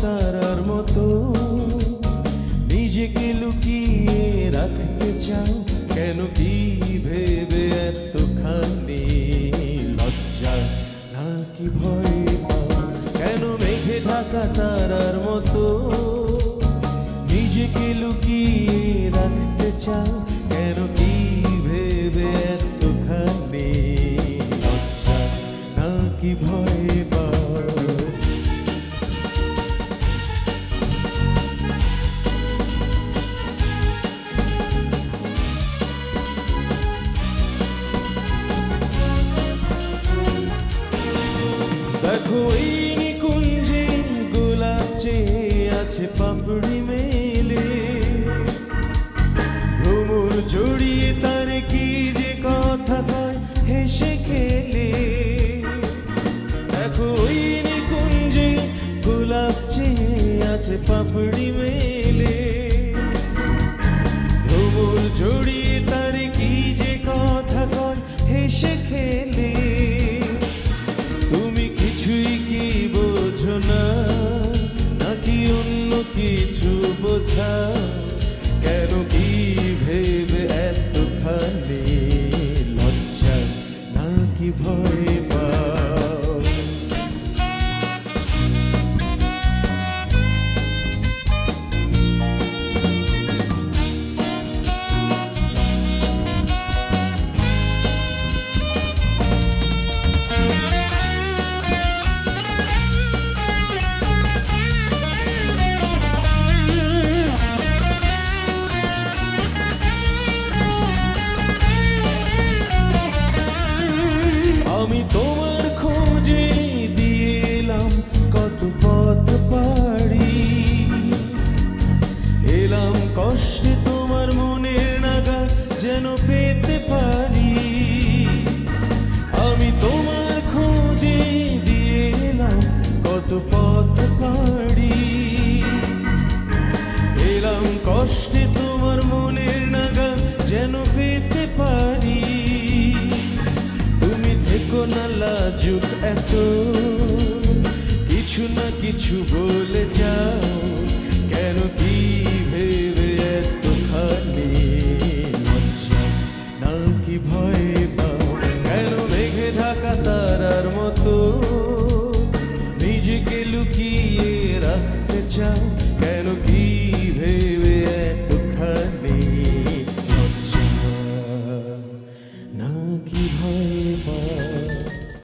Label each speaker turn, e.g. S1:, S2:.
S1: তারার মতো নিজেকে লুকিয়ে রাখতে চাও কেন? কি ভেবে এতখানি লজ্জা নাকি ভয় পাও? কেন মেঘে ঢাকা তারার মতো নিজেকে লুকিয়ে রাখতে চাও কেন? কি ভেবে এতখানি লজ্জা নাকি ভয় পাও? দেখো এই নিকুঞ্জে গোলাপ চেয়ে আছে পাপড়ি মেলে, ভ্রমর জড়িয়ে তার কি যে কথা কয় হেসে খেলে। দেখো ওই নিকুঞ্জে গোলাপ চেয়ে আছে পাপড়ি মেলে, ভ্রমর জড়িয়ে তার কি যে কথা কয় হেসে খেলে। তুমি কিছুই কি বোঝো না নাকি অন্য কিছু বোঝাও? কেন কি ভেবে এতখানি লজ্জা নাকি ভয় পাও? আমি তোমার খোঁজে দিয়ে এলাম কত পথ পাড়ি, এলাম কষ্টে তোমার মনের নাগাল যেন পেতে পারি। আমি তোমার খোঁজে দিয়ে এলাম কত পথ পাড়ি, এলাম কষ্টে তোমার মনের নাগাল যেন পেতে পারি। দেখো না লাজুক এত কিছু না কিছু বলে যাও কেন? কি ভেবে এতখানি লজ্জা নাকি ভয় পাও? কেন মেঘে ঢাকা তারার মতো নিজেকে লুকিয়ে রাখতে চাও